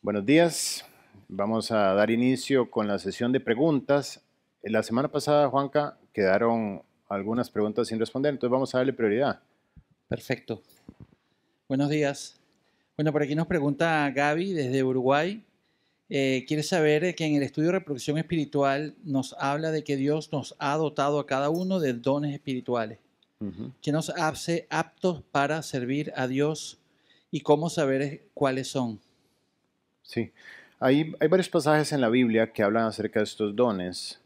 Buenos días. Vamos a dar inicio con la sesión de preguntas. La semana pasada, Juanca, quedaron algunas preguntas sin responder, entonces vamos a darle prioridad. Perfecto. Buenos días. Bueno, por aquí nos pregunta Gaby desde Uruguay. Quiere saber que en el estudio de reproducción espiritual nos habla de que Dios nos ha dotado a cada uno de dones espirituales, Ujú. que nos hace aptos para servir a Dios y cómo saber cuáles son. Sí, hay varios pasajes en la Biblia que hablan acerca de estos dones.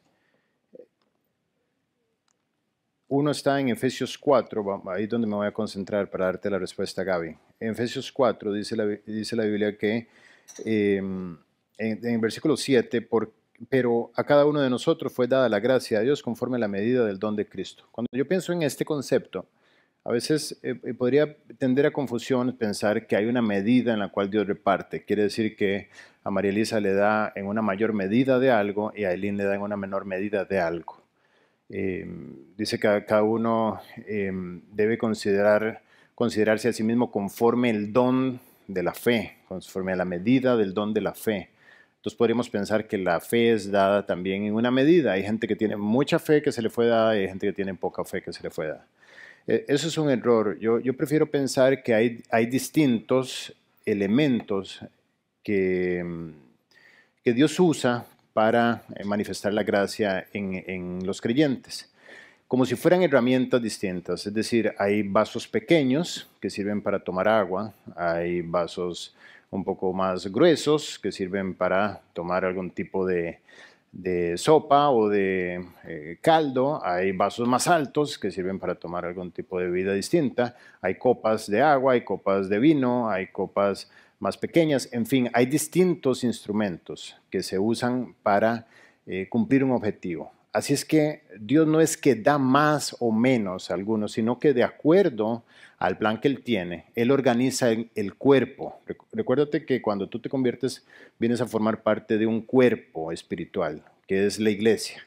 Uno está en Efesios 4, ahí es donde me voy a concentrar para darte la respuesta, Gaby. En Efesios 4 dice la Biblia que en el versículo 7, pero a cada uno de nosotros fue dada la gracia de Dios conforme a la medida del don de Cristo. Cuando yo pienso en este concepto, a veces podría tender a confusión pensar que hay una medida en la cual Dios reparte. Quiere decir que a María Elisa le da en una mayor medida de algo y a Eileen le da en una menor medida de algo. Dice que cada uno debe considerarse a sí mismo conforme el don de la fe, conforme a la medida del don de la fe. Entonces podríamos pensar que la fe es dada también en una medida. Hay gente que tiene mucha fe que se le fue dada y hay gente que tiene poca fe que se le fue dada. Eso es un error. Yo prefiero pensar que hay distintos elementos que, que Dios usa para manifestar la gracia en los creyentes, como si fueran herramientas distintas. Es decir, hay vasos pequeños que sirven para tomar agua, hay vasos un poco más gruesos que sirven para tomar algún tipo de sopa o de caldo, hay vasos más altos que sirven para tomar algún tipo de bebida distinta, hay copas de agua, hay copas de vino, hay copas más pequeñas, en fin, hay distintos instrumentos que se usan para cumplir un objetivo. Así es que Dios no es que da más o menos a algunos, sino que de acuerdo al plan que Él tiene, Él organiza el cuerpo. Recuérdate que cuando tú te conviertes, vienes a formar parte de un cuerpo espiritual, que es la iglesia.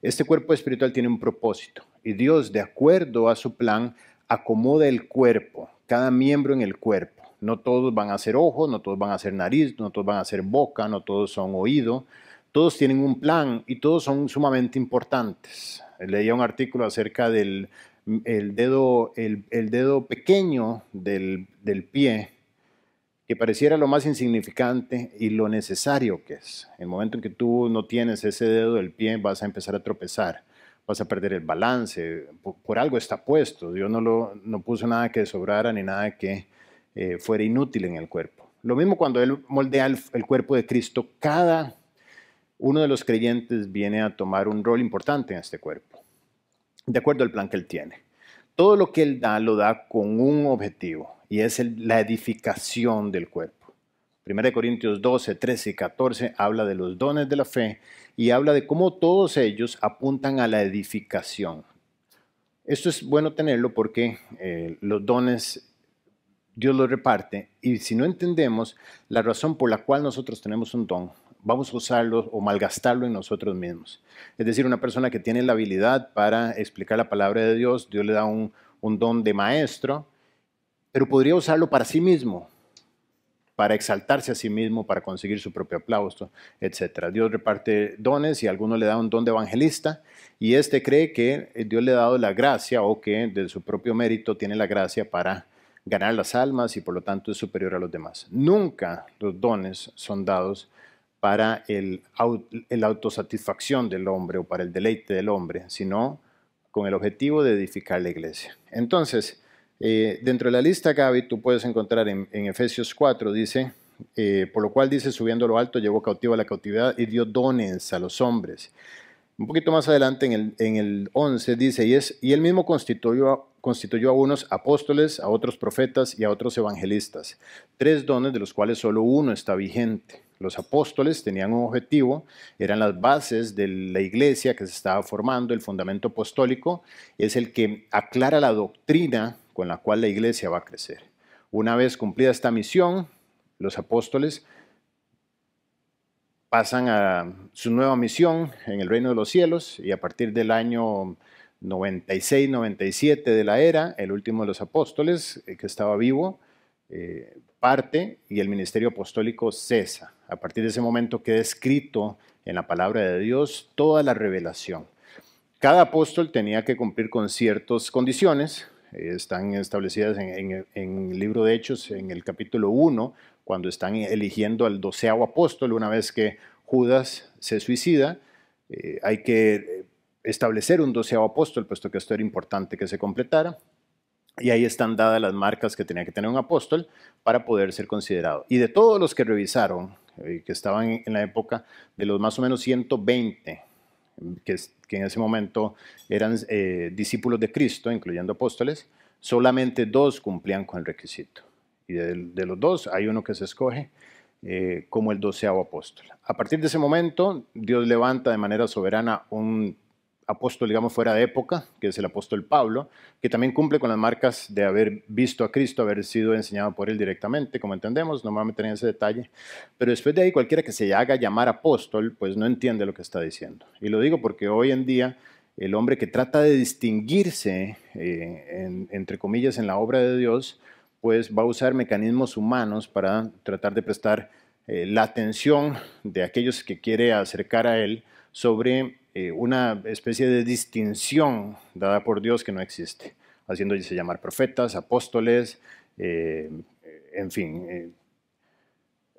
Este cuerpo espiritual tiene un propósito y Dios, de acuerdo a su plan, acomoda el cuerpo, cada miembro en el cuerpo. No todos van a ser ojos, no todos van a ser nariz, no todos van a ser boca, no todos son oído. Todos tienen un plan y todos son sumamente importantes. Leía un artículo acerca del el dedo pequeño del pie, que pareciera lo más insignificante y lo necesario que es. En el momento en que tú no tienes ese dedo del pie, vas a empezar a tropezar, vas a perder el balance, por algo está puesto. Dios no puso nada que sobrara ni nada que fuera inútil en el cuerpo. Lo mismo cuando Él moldea el cuerpo de Cristo, cada uno de los creyentes viene a tomar un rol importante en este cuerpo, de acuerdo al plan que Él tiene. Todo lo que Él da, lo da con un objetivo, y es la edificación del cuerpo. 1 Corintios 12, 13 y 14 habla de los dones de la fe y habla de cómo todos ellos apuntan a la edificación. Esto es bueno tenerlo porque los dones Dios los reparte y si no entendemos la razón por la cual nosotros tenemos un don, vamos a usarlo o malgastarlo en nosotros mismos. Es decir, una persona que tiene la habilidad para explicar la palabra de Dios, Dios le da un don de maestro, pero podría usarlo para sí mismo, para exaltarse a sí mismo, para conseguir su propio aplauso, etc. Dios reparte dones y a alguno le da un don de evangelista y este cree que Dios le ha dado la gracia o que de su propio mérito tiene la gracia para ganar las almas y por lo tanto es superior a los demás. Nunca los dones son dados para el autosatisfacción del hombre o para el deleite del hombre, sino con el objetivo de edificar la iglesia. Entonces, dentro de la lista, Gaby, tú puedes encontrar en Efesios 4, dice, por lo cual dice, subiendo a lo alto, llevó cautivo a la cautividad y dio dones a los hombres. Un poquito más adelante, en el 11, dice, y él mismo constituyó a unos apóstoles, a otros profetas y a otros evangelistas. 3 dones de los cuales solo uno está vigente. Los apóstoles tenían un objetivo, eran las bases de la iglesia que se estaba formando, el fundamento apostólico es el que aclara la doctrina con la cual la iglesia va a crecer. Una vez cumplida esta misión, los apóstoles pasan a su nueva misión en el reino de los cielos y a partir del año 96-97 de la era, el último de los apóstoles que estaba vivo, parte y el ministerio apostólico cesa. A partir de ese momento queda escrito en la palabra de Dios toda la revelación. Cada apóstol tenía que cumplir con ciertas condiciones, están establecidas en el libro de Hechos, en el capítulo 1, cuando están eligiendo al 12º apóstol, una vez que Judas se suicida, hay que establecer un 12º apóstol, puesto que esto era importante que se completara. Y ahí están dadas las marcas que tenía que tener un apóstol para poder ser considerado. Y de todos los que revisaron, que estaban en la época, de los más o menos 120, que en ese momento eran discípulos de Cristo, incluyendo apóstoles, solamente 2 cumplían con el requisito. Y de los 2 hay uno que se escoge como el 12º apóstol. A partir de ese momento, Dios levanta de manera soberana un apóstol, digamos, fuera de época, que es el apóstol Pablo, que también cumple con las marcas de haber visto a Cristo, haber sido enseñado por él directamente, como entendemos, no me voy a meter en ese detalle, pero después de ahí cualquiera que se haga llamar apóstol, pues no entiende lo que está diciendo. Y lo digo porque hoy en día el hombre que trata de distinguirse, entre comillas, en la obra de Dios, pues va a usar mecanismos humanos para tratar de prestar la atención de aquellos que quiere acercar a él sobre una especie de distinción dada por Dios que no existe, haciéndose llamar profetas, apóstoles, en fin.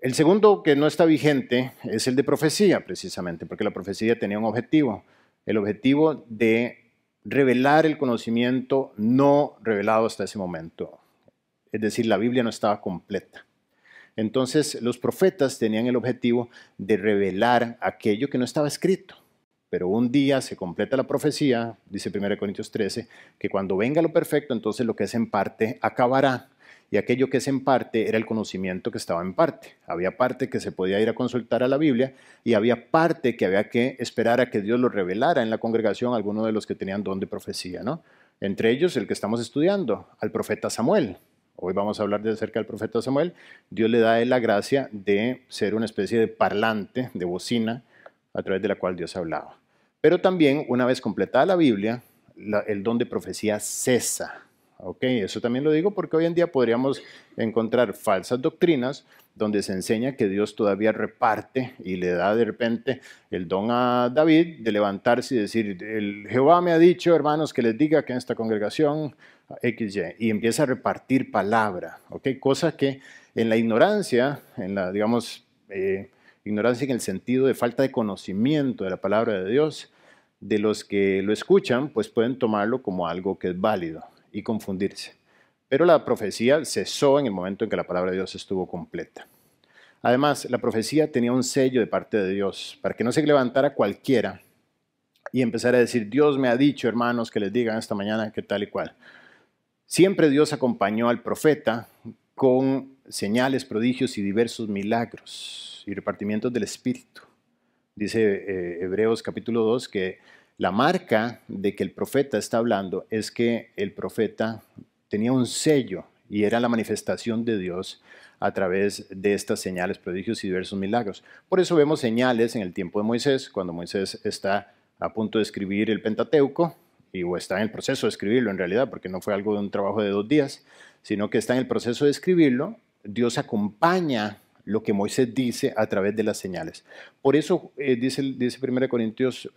El segundo que no está vigente es el de profecía, precisamente, porque la profecía tenía un objetivo, el objetivo de revelar el conocimiento no revelado hasta ese momento. Es decir, la Biblia no estaba completa. Entonces, los profetas tenían el objetivo de revelar aquello que no estaba escrito. Pero un día se completa la profecía, dice 1 Corintios 13, que cuando venga lo perfecto, entonces lo que es en parte acabará. Y aquello que es en parte era el conocimiento que estaba en parte. Había parte que se podía ir a consultar a la Biblia y había parte que había que esperar a que Dios lo revelara en la congregación a alguno de los que tenían don de profecía, ¿no? Entre ellos el que estamos estudiando, al profeta Samuel. Hoy vamos a hablar acerca del profeta Samuel. Dios le da a él la gracia de ser una especie de parlante, de bocina, a través de la cual Dios hablaba. Pero también, una vez completada la Biblia, el don de profecía cesa. ¿Okay? Eso también lo digo porque hoy en día podríamos encontrar falsas doctrinas donde se enseña que Dios todavía reparte y le da de repente el don a David de levantarse y decir, el Jehová me ha dicho, hermanos, que les diga que en esta congregación XY, y empieza a repartir palabra, ¿okay? Cosa que en la ignorancia, en la, digamos, ignorancia en el sentido de falta de conocimiento de la palabra de Dios, de los que lo escuchan, pues pueden tomarlo como algo que es válido y confundirse. Pero la profecía cesó en el momento en que la palabra de Dios estuvo completa. Además, la profecía tenía un sello de parte de Dios, para que no se levantara cualquiera y empezara a decir, Dios me ha dicho, hermanos, que les digan esta mañana que tal y cual. Siempre Dios acompañó al profeta con señales, prodigios y diversos milagros y repartimientos del Espíritu. Dice Hebreos capítulo 2 que la marca de que el profeta está hablando es que el profeta tenía un sello y era la manifestación de Dios a través de estas señales, prodigios y diversos milagros. Por eso vemos señales en el tiempo de Moisés, cuando Moisés está a punto de escribir el Pentateuco, o está en el proceso de escribirlo en realidad, porque no fue algo de un trabajo de 2 días, sino que está en el proceso de escribirlo. Dios acompaña lo que Moisés dice a través de las señales. Por eso dice 1 Corintios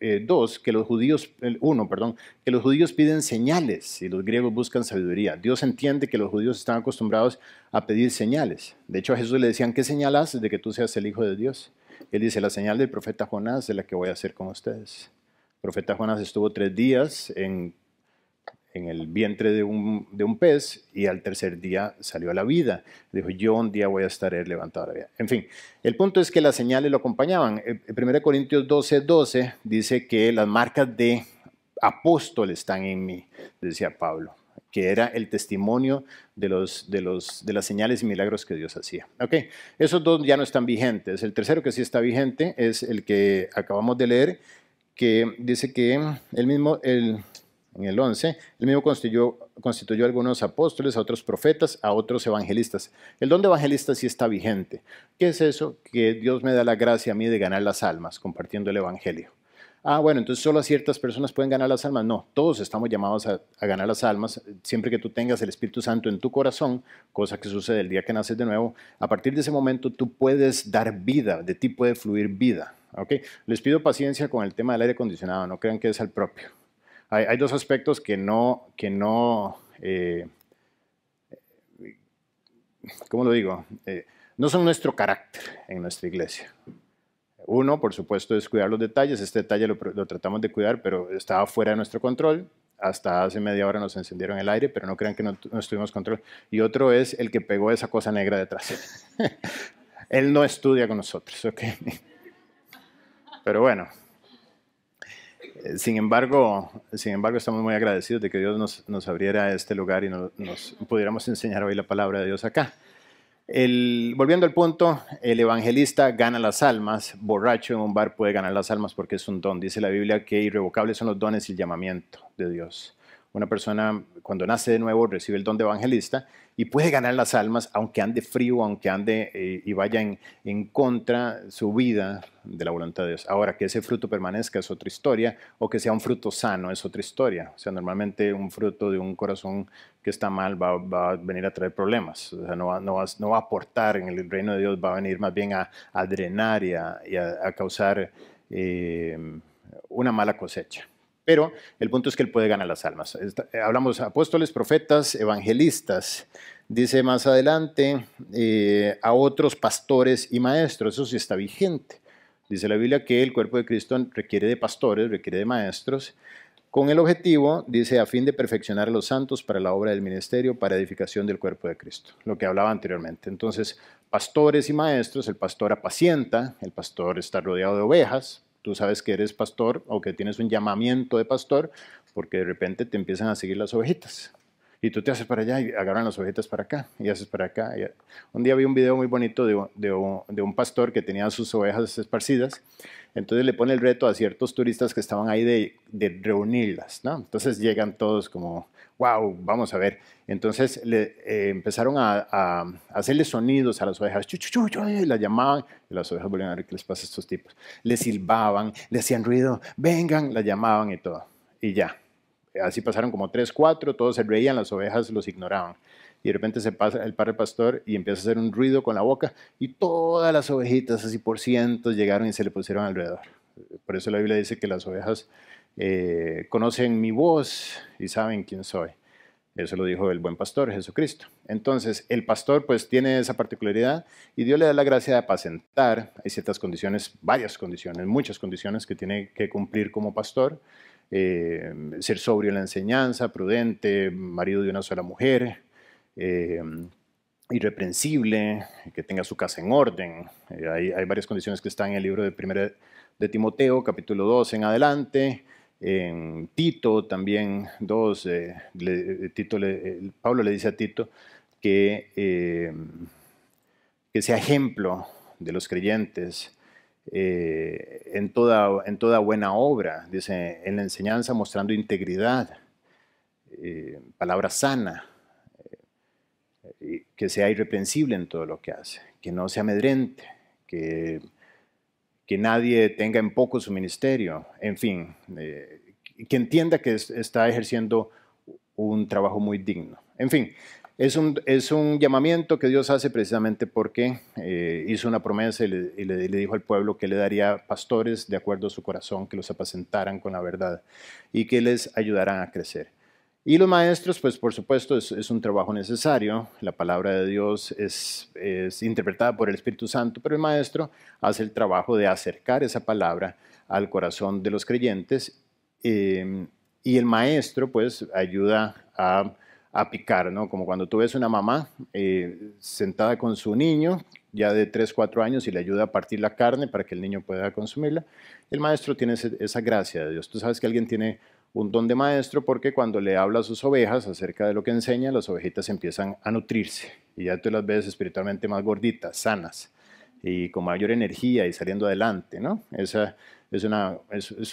2, que los judíos, que los judíos piden señales y los griegos buscan sabiduría. Dios entiende que los judíos están acostumbrados a pedir señales. De hecho, a Jesús le decían, ¿qué señal haces de que tú seas el Hijo de Dios? Él dice, la señal del profeta Jonás es la que voy a hacer con ustedes. El profeta Jonás estuvo 3 días en el vientre de un pez y al tercer día salió a la vida. Dijo, yo un día voy a estar levantado a la vida. En fin, el punto es que las señales lo acompañaban. 1 Corintios 12 dice que las marcas de apóstol están en mí, decía Pablo, que era el testimonio de las señales y milagros que Dios hacía. Okay. Esos 2 ya no están vigentes. El tercero que sí está vigente es el que acabamos de leer, que dice que en el 11, él mismo constituyó a algunos apóstoles, a otros profetas, a otros evangelistas. El don de evangelista sí está vigente. ¿Qué es eso? Que Dios me da la gracia a mí de ganar las almas, compartiendo el evangelio. bueno, entonces solo ciertas personas pueden ganar las almas. No, todos estamos llamados a ganar las almas, siempre que tú tengas el Espíritu Santo en tu corazón, cosa que sucede el día que naces de nuevo. A partir de ese momento tú puedes dar vida, de ti puede fluir vida. ¿Okay? Les pido paciencia con el tema del aire acondicionado, no crean que es al propio. Hay dos aspectos que no ¿cómo lo digo? No son nuestro carácter en nuestra iglesia. Uno, por supuesto, es cuidar los detalles. Este detalle lo tratamos de cuidar, pero estaba fuera de nuestro control. Hasta hace media hora nos encendieron el aire, pero no crean que no tuvimos control. Y otro es el que pegó esa cosa negra detrás. Él no estudia con nosotros, ¿ok? Pero bueno, sin embargo, estamos muy agradecidos de que Dios nos abriera este lugar y nos pudiéramos enseñar hoy la palabra de Dios acá. Volviendo al punto, el evangelista gana las almas, borracho en un bar puede ganar las almas porque es un don. Dice la Biblia que irrevocables son los dones y el llamamiento de Dios. Una persona cuando nace de nuevo recibe el don de evangelista y puede ganar las almas aunque ande frío, aunque ande y vaya en contra su vida de la voluntad de Dios. Ahora, que ese fruto permanezca es otra historia, o que sea un fruto sano es otra historia. O sea, normalmente un fruto de un corazón que está mal va a venir a traer problemas. O sea, no va a aportar en el reino de Dios, va a venir más bien a drenar y a causar una mala cosecha. Pero el punto es que él puede ganar las almas. Hablamos de apóstoles, profetas, evangelistas. Dice más adelante a otros pastores y maestros. Eso sí está vigente. Dice la Biblia que el cuerpo de Cristo requiere de pastores, requiere de maestros, con el objetivo, dice, a fin de perfeccionar a los santos para la obra del ministerio, para edificación del cuerpo de Cristo. Lo que hablaba anteriormente. Entonces, pastores y maestros, el pastor apacienta, el pastor está rodeado de ovejas. Tú sabes que eres pastor o que tienes un llamamiento de pastor porque de repente te empiezan a seguir las ovejitas. Y tú te haces para allá y agarran las ovejitas para acá y haces para acá. Un día vi un video muy bonito de un pastor que tenía sus ovejas esparcidas. Entonces le pone el reto a ciertos turistas que estaban ahí de reunirlas, ¿no? Entonces llegan todos como, wow, vamos a ver. Entonces empezaron a hacerle sonidos a las ovejas, chu, chu, chu, chu, y las llamaban, y las ovejas volvían a ver qué les pasa a estos tipos. Les silbaban, le hacían ruido, vengan, las llamaban y todo. Y ya. Así pasaron como 3, 4, todos se reían, las ovejas los ignoraban. Y de repente se pasa el padre pastor y empieza a hacer un ruido con la boca y todas las ovejitas, así por cientos, llegaron y se le pusieron alrededor. Por eso la Biblia dice que las ovejas conocen mi voz y saben quién soy. Eso lo dijo el buen pastor, Jesucristo. Entonces, el pastor pues tiene esa particularidad y Dios le da la gracia de apacentar. Hay ciertas condiciones, varias condiciones, muchas condiciones que tiene que cumplir como pastor. Ser sobrio en la enseñanza, prudente, marido de una sola mujer, irreprensible, que tenga su casa en orden. Hay varias condiciones que están en el libro de 1 de Timoteo, capítulo 2 en adelante. En Tito también 2, Pablo le dice a Tito que sea ejemplo de los creyentes en toda buena obra, dice, en la enseñanza mostrando integridad, palabra sana, que sea irreprensible en todo lo que hace, que no se amedrente, que nadie tenga en poco su ministerio, en fin, que entienda que está ejerciendo un trabajo muy digno. En fin, es un llamamiento que Dios hace precisamente porque hizo una promesa y le dijo al pueblo que le daría pastores de acuerdo a su corazón, que los apacentaran con la verdad y que les ayudaran a crecer. Y los maestros, pues por supuesto, es un trabajo necesario. La palabra de Dios es interpretada por el Espíritu Santo, pero el maestro hace el trabajo de acercar esa palabra al corazón de los creyentes y el maestro, pues, ayuda a picar, ¿no? Como cuando tú ves una mamá sentada con su niño, ya de 3, 4 años, y le ayuda a partir la carne para que el niño pueda consumirla. El maestro tiene esa gracia de Dios. Tú sabes que alguien tiene un don de maestro porque cuando le habla a sus ovejas acerca de lo que enseña, las ovejitas empiezan a nutrirse y ya tú las ves espiritualmente más gorditas, sanas y con mayor energía y saliendo adelante, ¿no? Es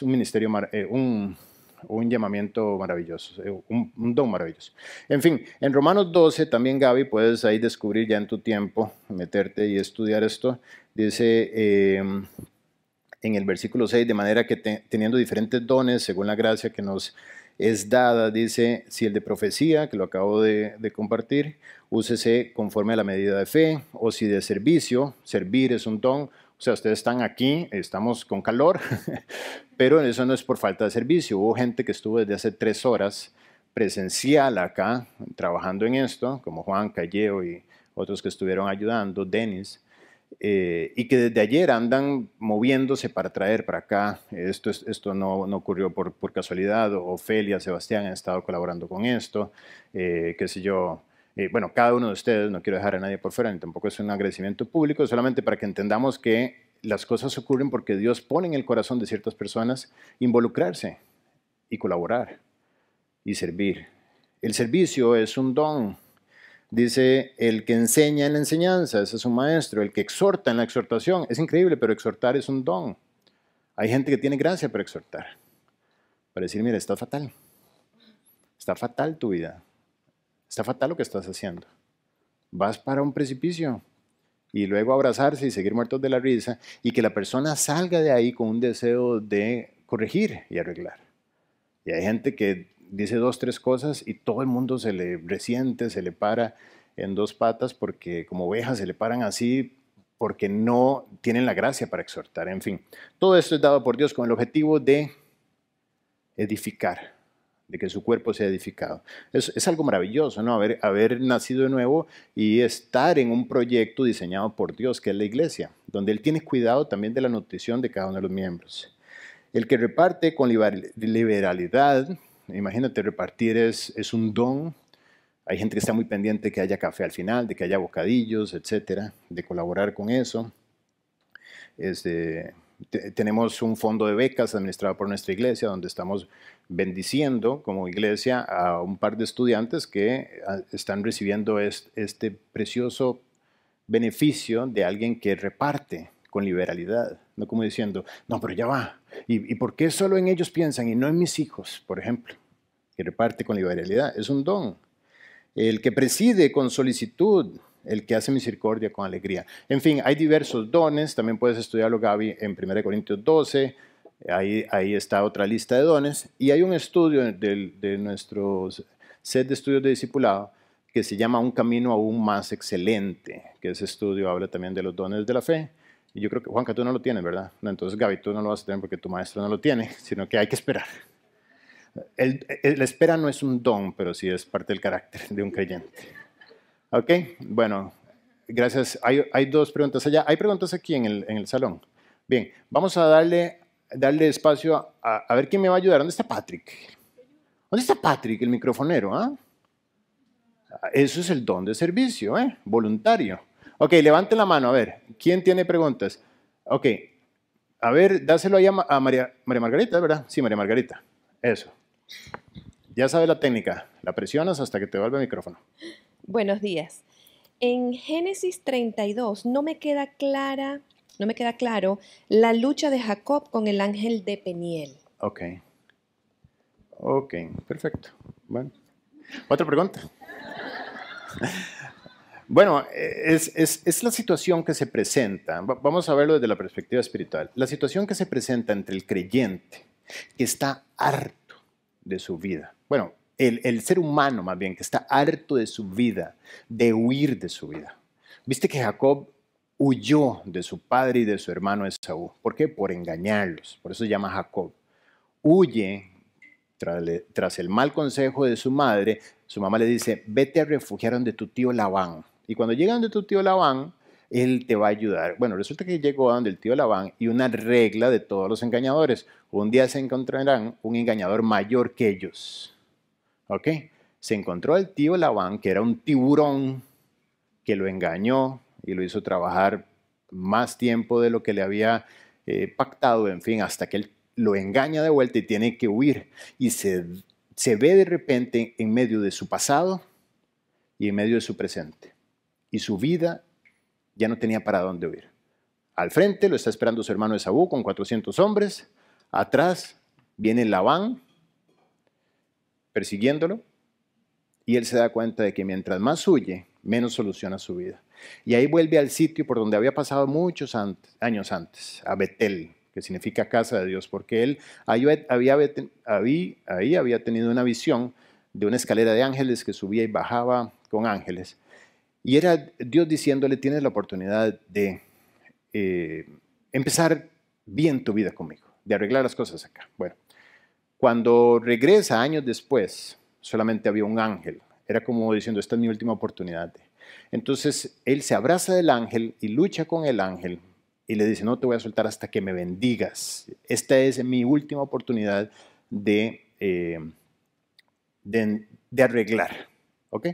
un ministerio, un llamamiento maravilloso, un don maravilloso. En fin, en Romanos 12 también, Gaby, puedes ahí descubrir ya en tu tiempo, meterte y estudiar esto. Dice, en el versículo 6, de manera que teniendo diferentes dones según la gracia que nos es dada, dice, si el de profecía, que lo acabo de compartir, úsese conforme a la medida de fe, o si de servicio, servir es un don. O sea, ustedes están aquí, estamos con calor, pero eso no es por falta de servicio. Hubo gente que estuvo desde hace 3 horas presencial acá, trabajando en esto, como Juan Calleo y otros que estuvieron ayudando, Denis, y que desde ayer andan moviéndose para traer para acá. Esto no ocurrió por casualidad. Ofelia, Sebastián han estado colaborando con esto, qué sé yo. Bueno, cada uno de ustedes, no quiero dejar a nadie por fuera, ni tampoco es un agradecimiento público, solamente para que entendamos que las cosas ocurren porque Dios pone en el corazón de ciertas personas involucrarse y colaborar y servir. El servicio es un don. Dice, el que enseña en la enseñanza, ese es un maestro. El que exhorta en la exhortación, es increíble, pero exhortar es un don. Hay gente que tiene gracia para exhortar, para decir, mira, está fatal tu vida, está fatal lo que estás haciendo. Vas para un precipicio y luego abrazarse y seguir muertos de la risa y que la persona salga de ahí con un deseo de corregir y arreglar. Y hay gente que dice 2, 3 cosas y todo el mundo se le resiente, se le para en 2 patas porque como ovejas se le paran así porque no tienen la gracia para exhortar. En fin, todo esto es dado por Dios con el objetivo de edificar, de que su cuerpo sea edificado. Es algo maravilloso, ¿no? Haber nacido de nuevo y estar en un proyecto diseñado por Dios, que es la iglesia, donde Él tiene cuidado también de la nutrición de cada uno de los miembros. El que reparte con liberalidad, imagínate, repartir es un don. Hay gente que está muy pendiente de que haya café al final, de que haya bocadillos, etcétera, de colaborar con eso. Tenemos un fondo de becas administrado por nuestra iglesia, donde estamos bendiciendo como iglesia a un par de estudiantes que están recibiendo este precioso beneficio de alguien que reparte con liberalidad, no como diciendo, no, pero ya va, ¿y por qué solo en ellos piensan y no en mis hijos, por ejemplo? Que reparte con liberalidad, es un don. El que preside con solicitud, el que hace misericordia con alegría. En fin, hay diversos dones, también puedes estudiarlo, Gaby, en 1 Corintios 12, ahí está otra lista de dones, y hay un estudio de nuestro set de estudios de discipulado que se llama Un camino aún más excelente, que ese estudio habla también de los dones de la fe. Y yo creo que, Juanca, tú no lo tienes, ¿verdad? No, entonces, Gaby, tú no lo vas a tener porque tu maestro no lo tiene, sino que hay que esperar. La espera no es un don, pero sí es parte del carácter de un creyente. ¿Ok? Bueno, gracias. Hay 2 preguntas allá. Hay preguntas aquí en el salón. Bien, vamos a darle espacio a ver quién me va a ayudar. ¿Dónde está Patrick? ¿Dónde está Patrick, el microfonero? ¿Ah? Eso es el don de servicio, voluntario. Ok, levanten la mano, a ver, ¿quién tiene preguntas? Ok, a ver, dáselo ahí a María Margarita, ¿verdad? Sí, María Margarita, eso. Ya sabes la técnica, la presionas hasta que te vuelva el micrófono. Buenos días. En Génesis 32 no me queda claro la lucha de Jacob con el ángel de Peniel. Ok, perfecto. Bueno, otra pregunta. Bueno, es la situación que se presenta, vamos a verlo desde la perspectiva espiritual, la situación que se presenta entre el creyente que está harto de su vida, bueno, el ser humano más bien que está harto de su vida, de huir de su vida. Viste que Jacob huyó de su padre y de su hermano Esaú. ¿Por qué? Por engañarlos, por eso se llama Jacob. Huye tras el mal consejo de su madre. Su mamá le dice, vete a refugiar donde tu tío Labán. Y cuando llegan donde tu tío Labán, él te va a ayudar. Bueno, resulta que llegó a donde el tío Labán y una regla de todos los engañadores. Un día se encontrarán un engañador mayor que ellos. ¿Ok? Se encontró el tío Labán, que era un tiburón, que lo engañó y lo hizo trabajar más tiempo de lo que le había pactado, en fin, hasta que él lo engaña de vuelta y tiene que huir. Y se ve de repente en medio de su pasado y en medio de su presente. Y su vida ya no tenía para dónde huir. Al frente lo está esperando su hermano Esaú con 400 hombres. Atrás viene Labán persiguiéndolo. Y él se da cuenta de que mientras más huye, menos soluciona su vida. Y ahí vuelve al sitio por donde había pasado muchos años antes, a Betel, que significa casa de Dios, porque él ahí había tenido una visión de una escalera de ángeles que subía y bajaba con ángeles. Y era Dios diciéndole, tienes la oportunidad de empezar bien tu vida conmigo, de arreglar las cosas acá. Bueno, cuando regresa años después, solamente había un ángel. Era como diciendo, esta es mi última oportunidad. Entonces, él se abraza del ángel y lucha con el ángel y le dice, no te voy a soltar hasta que me bendigas. Esta es mi última oportunidad de arreglar. ¿Ok?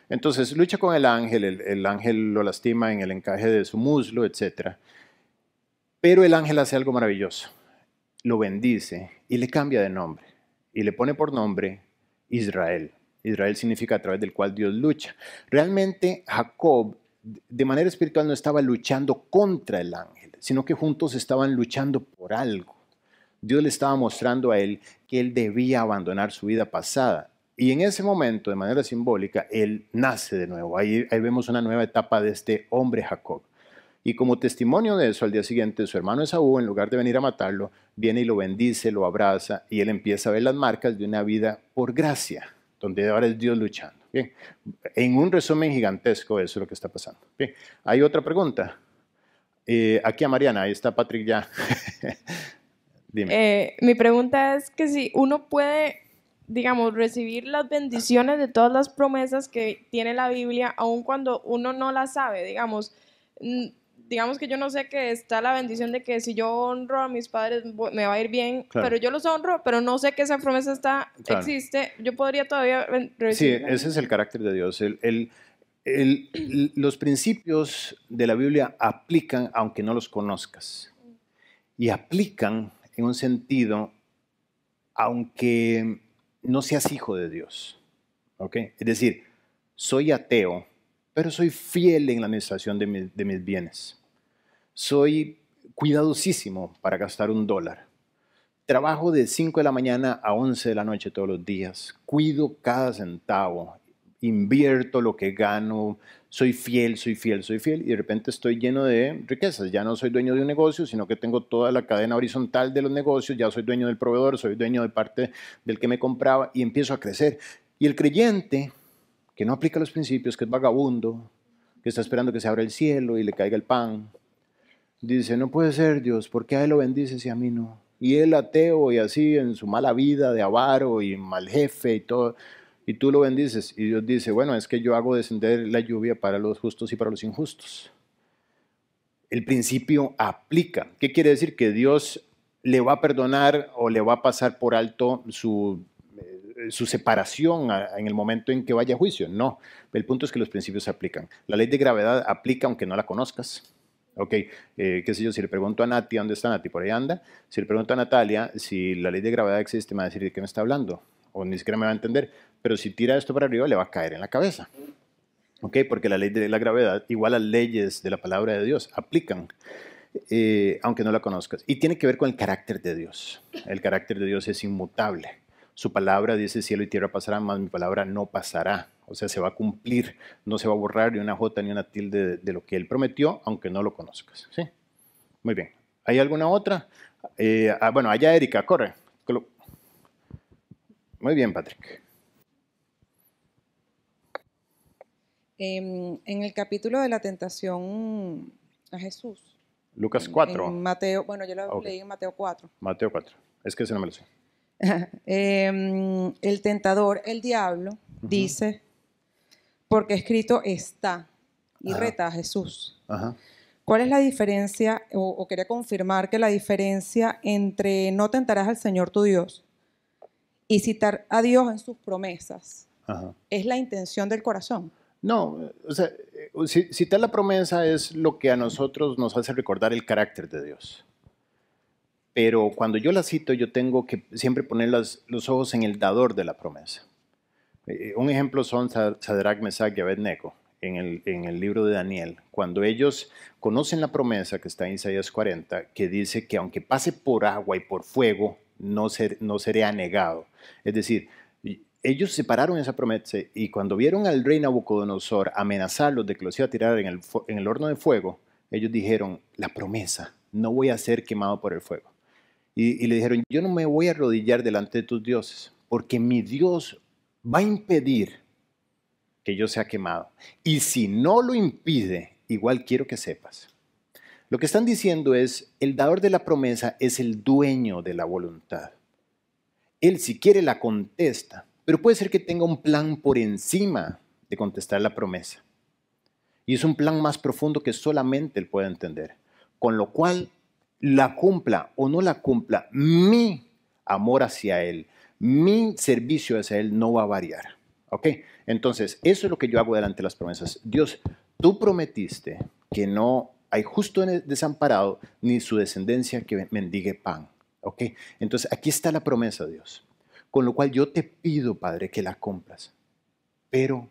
Entonces, lucha con el ángel lo lastima en el encaje de su muslo, etc. Pero el ángel hace algo maravilloso. Lo bendice y le cambia de nombre. Y le pone por nombre Israel. Israel significa a través del cual Dios lucha. Realmente Jacob, de manera espiritual, no estaba luchando contra el ángel, sino que juntos estaban luchando por algo. Dios le estaba mostrando a él que él debía abandonar su vida pasada. Y en ese momento, de manera simbólica, él nace de nuevo. Ahí vemos una nueva etapa de este hombre Jacob. Y como testimonio de eso, al día siguiente, su hermano Esaú, en lugar de venir a matarlo, viene y lo bendice, lo abraza, y él empieza a ver las marcas de una vida por gracia, donde ahora es Dios luchando. Bien. En un resumen gigantesco, eso es lo que está pasando. Bien. ¿Hay otra pregunta? Aquí a Mariana, ahí está Patrick ya. Dime. Mi pregunta es que si uno puede, digamos, recibir las bendiciones de todas las promesas que tiene la Biblia, aun cuando uno no las sabe, digamos que yo no sé que está la bendición de que si yo honro a mis padres me va a ir bien, claro, pero yo los honro, pero no sé que esa promesa claro, existe, yo podría todavía recibir. Sí, ese es el carácter de Dios. Los principios de la Biblia aplican aunque no los conozcas. Y aplican en un sentido aunque no seas hijo de Dios. ¿Ok? Es decir, soy ateo, pero soy fiel en la administración de mis bienes. Soy cuidadosísimo para gastar $1. Trabajo de 5 de la mañana a 11 de la noche todos los días. Cuido cada centavo. Invierto lo que gano. Soy fiel, soy fiel, soy fiel. Y de repente estoy lleno de riquezas. Ya no soy dueño de un negocio, sino que tengo toda la cadena horizontal de los negocios. Ya soy dueño del proveedor, soy dueño de parte del que me compraba y empiezo a crecer. Y el creyente que no aplica los principios, que es vagabundo, que está esperando que se abra el cielo y le caiga el pan, dice, no puede ser Dios, ¿por qué a él lo bendices y a mí no? Y él ateo y así en su mala vida de avaro y mal jefe y todo, y tú lo bendices. Y Dios dice, bueno, es que yo hago descender la lluvia para los justos y para los injustos. El principio aplica. ¿Qué quiere decir? Que Dios le va a perdonar o le va a pasar por alto su separación en el momento en que vaya a juicio. No, el punto es que los principios se aplican. La ley de gravedad aplica aunque no la conozcas. Ok, qué sé yo, si le pregunto a Nati, ¿dónde está Nati? Por ahí anda. Si le pregunto a Natalia si la ley de gravedad existe, me va a decir de qué me está hablando, o ni siquiera me va a entender. Pero si tira esto para arriba, le va a caer en la cabeza. Ok, porque la ley de la gravedad, igual las leyes de la palabra de Dios, aplican. Aunque no la conozcas. Y tiene que ver con el carácter de Dios. El carácter de Dios es inmutable. Su palabra dice, cielo y tierra pasarán, mas mi palabra no pasará. O sea, se va a cumplir, no se va a borrar ni una jota ni una tilde de lo que Él prometió, aunque no lo conozcas. ¿Sí? Muy bien. ¿Hay alguna otra? Bueno, allá Erika, corre. Muy bien, Patrick. En el capítulo de la tentación a Jesús. Lucas 4. En Mateo, bueno, yo lo leí en Mateo 4. Mateo 4. Es que ese no me lo sé. El tentador, el diablo, dice, porque escrito está, y reta a Jesús. ¿Cuál es la diferencia, o quería confirmar que la diferencia entre no tentarás al Señor tu Dios y citar a Dios en sus promesas es la intención del corazón? No, o sea, citar la promesa es lo que a nosotros nos hace recordar el carácter de Dios. Pero cuando yo la cito, yo tengo que siempre poner los ojos en el dador de la promesa. Un ejemplo son Sadrach, Mesach y Abednego en el libro de Daniel. Cuando ellos conocen la promesa que está en Isaías 40, que dice que aunque pase por agua y por fuego, no seré anegado. Es decir, ellos separaron esa promesa y cuando vieron al rey Nabucodonosor amenazarlos de que los iba a tirar en el horno de fuego, ellos dijeron, la promesa no voy a ser quemado por el fuego. Y le dijeron, yo no me voy a arrodillar delante de tus dioses, porque mi Dios va a impedir que yo sea quemado. Y si no lo impide, igual quiero que sepas. Lo que están diciendo es, el dador de la promesa es el dueño de la voluntad. Él si quiere la contesta, pero puede ser que tenga un plan por encima de contestar la promesa. Y es un plan más profundo que solamente él puede entender. Con lo cual, la cumpla o no la cumpla, mi amor hacia él, mi servicio hacia él no va a variar. ¿Ok? Entonces, eso es lo que yo hago delante de las promesas. Dios, tú prometiste que no hay justo desamparado ni su descendencia que mendigue pan. ¿Ok? Entonces, aquí está la promesa, Dios. Con lo cual yo te pido, Padre, que la cumplas. Pero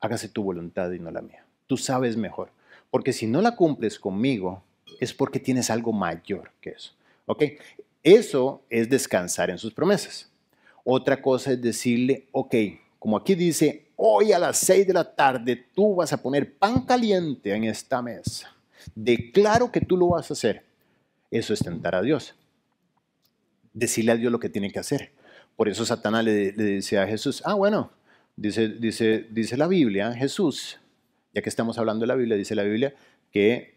hágase tu voluntad y no la mía. Tú sabes mejor. Porque si no la cumples conmigo, es porque tienes algo mayor que eso. ¿Ok? Eso es descansar en sus promesas. Otra cosa es decirle, ok, como aquí dice, hoy a las 6 de la tarde tú vas a poner pan caliente en esta mesa. Declaro que tú lo vas a hacer. Eso es tentar a Dios. Decirle a Dios lo que tiene que hacer. Por eso Satanás le dice a Jesús, bueno, dice la Biblia, Jesús, ya que estamos hablando de la Biblia, dice la Biblia que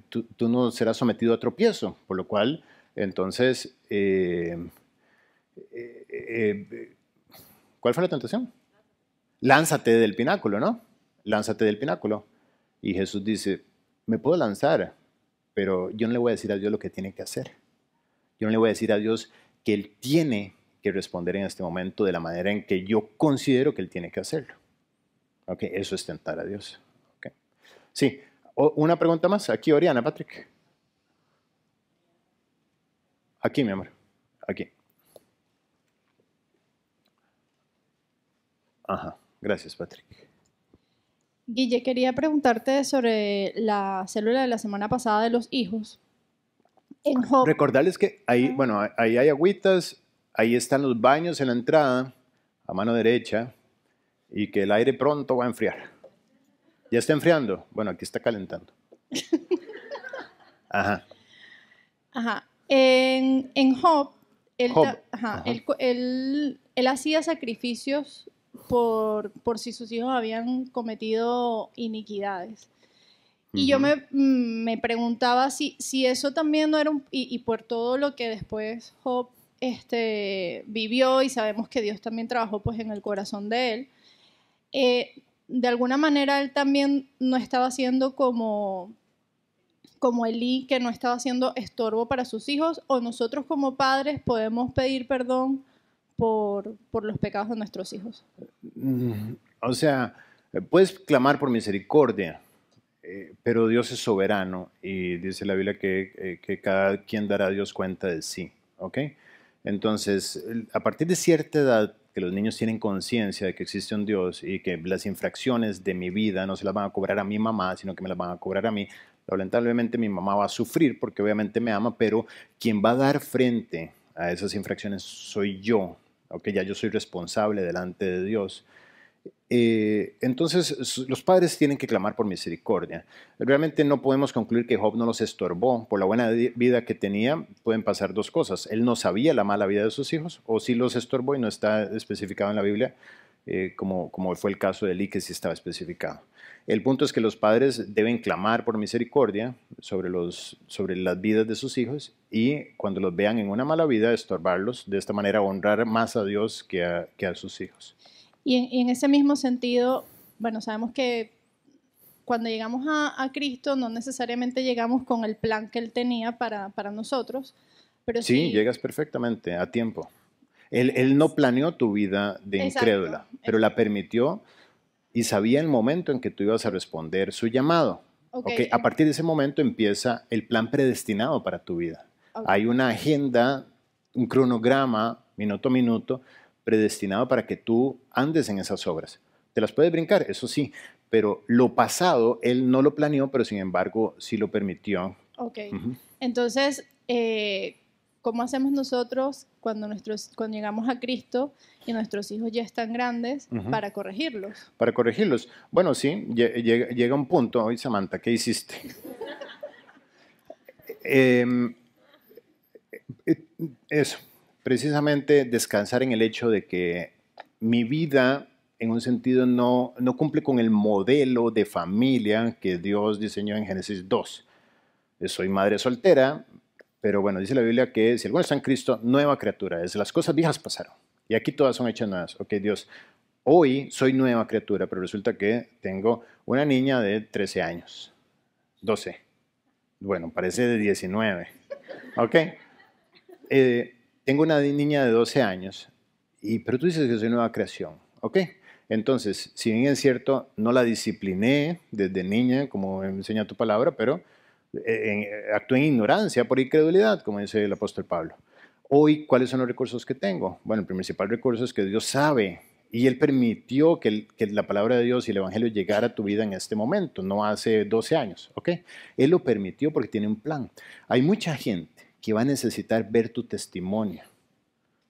tú no serás sometido a tropiezo, por lo cual, entonces, ¿cuál fue la tentación? Lánzate del pináculo, ¿no? Lánzate del pináculo. Y Jesús dice, me puedo lanzar, pero yo no le voy a decir a Dios lo que tiene que hacer. Yo no le voy a decir a Dios que Él tiene que responder en este momento de la manera en que yo considero que Él tiene que hacerlo. ¿Ok? Eso es tentar a Dios. ¿Ok? Sí. Una pregunta más. Aquí, Oriana, Patrick. Aquí, mi amor. Aquí. Ajá. Gracias, Patrick. Guille, quería preguntarte sobre la célula de la semana pasada de los hijos. En Job. Recordarles que ahí, bueno, ahí hay agüitas, ahí están los baños en la entrada, a mano derecha, y que el aire pronto va a enfriar. ¿Ya está enfriando? Bueno, aquí está calentando. Ajá. Ajá. En Job, Ajá. Él hacía sacrificios por si sus hijos habían cometido iniquidades. Y yo me preguntaba si eso también no era y por todo lo que después Job vivió, y sabemos que Dios también trabajó pues en el corazón de él, de alguna manera él también no estaba siendo como Elí, que no estaba siendo estorbo para sus hijos, o nosotros como padres podemos pedir perdón por los pecados de nuestros hijos. O sea, puedes clamar por misericordia, pero Dios es soberano y dice la Biblia que cada quien dará a Dios cuenta de sí. ¿Ok? Entonces, a partir de cierta edad, que los niños tienen conciencia de que existe un Dios y que las infracciones de mi vida no se las van a cobrar a mi mamá, sino que me las van a cobrar a mí, lamentablemente mi mamá va a sufrir porque obviamente me ama, pero quien va a dar frente a esas infracciones soy yo. ¿Ok? Ya yo soy responsable delante de Dios. Entonces los padres tienen que clamar por misericordia. Realmente no podemos concluir que Job no los estorbó. Por la buena vida que tenía, pueden pasar dos cosas. Él no sabía la mala vida de sus hijos, o sí los estorbó y no está especificado en la Biblia, como fue el caso de Elí, que sí estaba especificado. El punto es que los padres deben clamar por misericordia sobre las vidas de sus hijos, y cuando los vean en una mala vida, estorbarlos. De esta manera honrar más a Dios que a sus hijos. Y en ese mismo sentido, bueno, sabemos que cuando llegamos a Cristo no necesariamente llegamos con el plan que Él tenía para nosotros, pero sí, llegas perfectamente a tiempo. Él no planeó tu vida de incrédula, pero la permitió y sabía el momento en que tú ibas a responder su llamado. Okay. A partir de ese momento empieza el plan predestinado para tu vida. Hay una agenda, un cronograma, minuto a minuto, predestinado para que tú andes en esas obras. Te las puedes brincar, eso sí, pero lo pasado Él no lo planeó, pero sin embargo sí lo permitió. Ok. Entonces, ¿cómo hacemos nosotros cuando llegamos a Cristo y nuestros hijos ya están grandes para corregirlos? Para corregirlos. Bueno, sí, llega un punto. Oye, Samantha, ¿qué hiciste? Eso, precisamente descansar en el hecho de que mi vida, en un sentido, no cumple con el modelo de familia que Dios diseñó en Génesis 2. Soy madre soltera, pero bueno, dice la Biblia que si alguno está en Cristo, nueva criatura es. Las cosas viejas pasaron y aquí todas son hechas nuevas. Ok, Dios, hoy soy nueva criatura, pero resulta que tengo una niña de 13 años, 12. Bueno, parece de 19. Ok. Tengo una niña de 12 años, pero tú dices que soy nueva creación. Ok. Entonces, si bien es cierto, no la discipliné desde niña, como enseña tu palabra, pero actué en ignorancia por incredulidad, como dice el apóstol Pablo. Hoy, ¿cuáles son los recursos que tengo? Bueno, el principal recurso es que Dios sabe y Él permitió que la palabra de Dios y el Evangelio llegara a tu vida en este momento, no hace 12 años, ¿ok? Él lo permitió porque tiene un plan. Hay mucha gente que va a necesitar ver tu testimonio.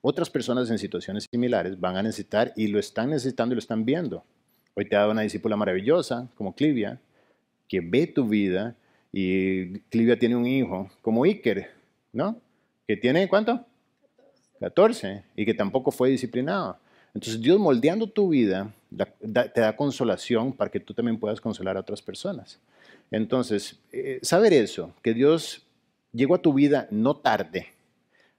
Otras personas en situaciones similares van a necesitar y lo están necesitando y lo están viendo. Hoy te ha dado una discípula maravillosa, como Clivia, que ve tu vida y Clivia tiene un hijo, como Iker, ¿no? Que tiene, ¿cuánto? 14, y que tampoco fue disciplinado. Entonces Dios moldeando tu vida te da consolación para que tú también puedas consolar a otras personas. Entonces, saber eso, que Dios llegó a tu vida no tarde,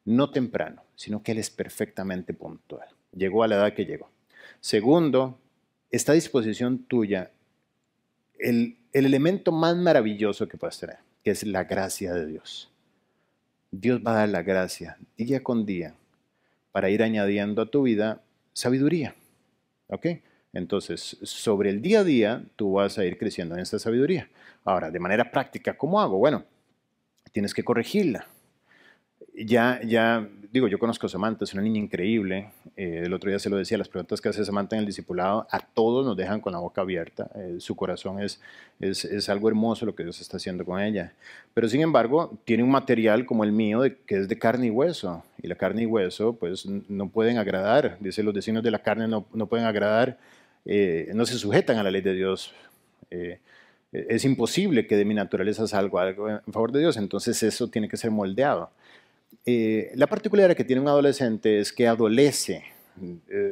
no temprano, sino que Él es perfectamente puntual. Llegó a la edad que llegó. Segundo, esta disposición tuya, el elemento más maravilloso que puedes tener, que es la gracia de Dios. Dios va a dar la gracia día con día para ir añadiendo a tu vida sabiduría. ¿Ok? Entonces, sobre el día a día, tú vas a ir creciendo en esta sabiduría. Ahora, de manera práctica, ¿cómo hago? Bueno, tienes que corregirla. Digo, yo conozco a Samantha, es una niña increíble. El otro día se lo decía, las preguntas que hace Samantha en el discipulado a todos nos dejan con la boca abierta. Su corazón es algo hermoso lo que Dios está haciendo con ella. Pero sin embargo, tiene un material como el mío que es de carne y hueso. Y la carne y hueso pues no pueden agradar. Dice, los designios de la carne no pueden agradar, no se sujetan a la ley de Dios. Es imposible que de mi naturaleza salga algo en favor de Dios. Entonces eso tiene que ser moldeado. La particularidad que tiene un adolescente es que adolece.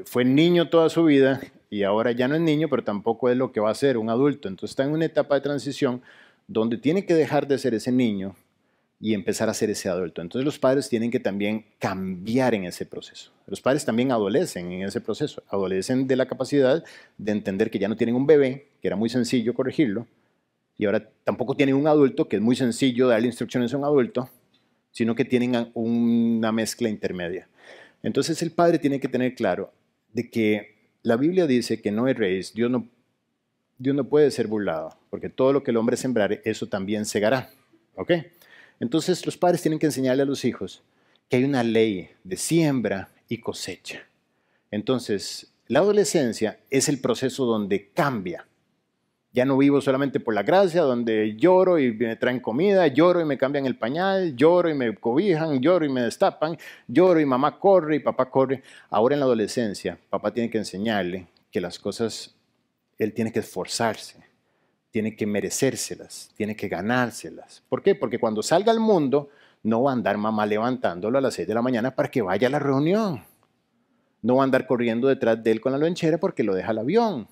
Fue niño toda su vida y ahora ya no es niño, pero tampoco es lo que va a ser un adulto. Entonces está en una etapa de transición donde tiene que dejar de ser ese niño y empezar a ser ese adulto. Entonces los padres tienen que también cambiar en ese proceso. Los padres también adolecen en ese proceso. Adolecen de la capacidad de entender que ya no tienen un bebé, que era muy sencillo corregirlo, y ahora tampoco tienen un adulto, que es muy sencillo darle instrucciones a un adulto, sino que tienen una mezcla intermedia. Entonces el padre tiene que tener claro de que la Biblia dice que no erréis, Dios no puede ser burlado, porque todo lo que el hombre sembrare, eso también segará. ¿Ok? Entonces los padres tienen que enseñarle a los hijos que hay una ley de siembra y cosecha. Entonces, la adolescencia es el proceso donde cambia. Ya no vivo solamente por la gracia, donde lloro y me traen comida, lloro y me cambian el pañal, lloro y me cobijan, lloro y me destapan, lloro y mamá corre y papá corre. Ahora en la adolescencia, papá tiene que enseñarle que las cosas, él tiene que esforzarse, tiene que merecérselas, tiene que ganárselas. ¿Por qué? Porque cuando salga al mundo, no va a andar mamá levantándolo a las 6 de la mañana para que vaya a la reunión. No va a andar corriendo detrás de él con la lonchera porque lo deja el avión.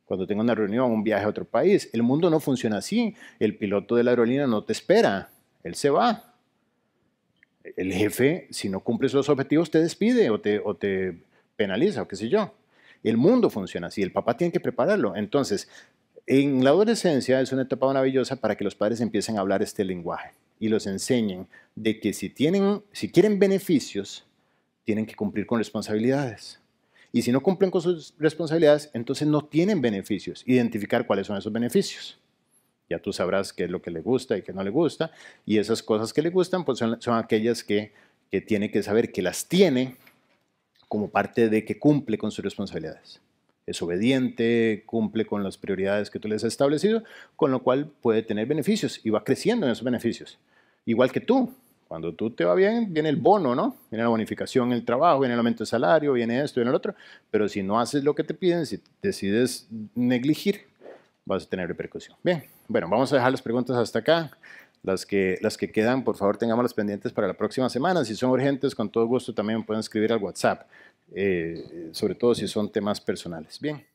Cuando tenga una reunión, un viaje a otro país. El mundo no funciona así. El piloto de la aerolínea no te espera. Él se va. El jefe, si no cumples los objetivos, te despide o te penaliza o qué sé yo. El mundo funciona así. El papá tiene que prepararlo. Entonces, en la adolescencia es una etapa maravillosa para que los padres empiecen a hablar este lenguaje y los enseñen de que si quieren beneficios, tienen que cumplir con responsabilidades. Y si no cumplen con sus responsabilidades, entonces no tienen beneficios. Identificar cuáles son esos beneficios. Ya tú sabrás qué es lo que le gusta y qué no le gusta. Y esas cosas que le gustan pues son aquellas que tiene que saber que las tiene como parte de que cumple con sus responsabilidades. Es obediente, cumple con las prioridades que tú les has establecido, con lo cual puede tener beneficios y va creciendo en esos beneficios. Igual que tú. Cuando tú te va bien, viene el bono, ¿no? Viene la bonificación en el trabajo, viene el aumento de salario, viene esto, viene el otro. Pero si no haces lo que te piden, si decides negligir, vas a tener repercusión. Bien, bueno, vamos a dejar las preguntas hasta acá. Las que quedan, por favor, tengámoslas pendientes para la próxima semana. Si son urgentes, con todo gusto también me pueden escribir al WhatsApp, sobre todo si son temas personales. Bien.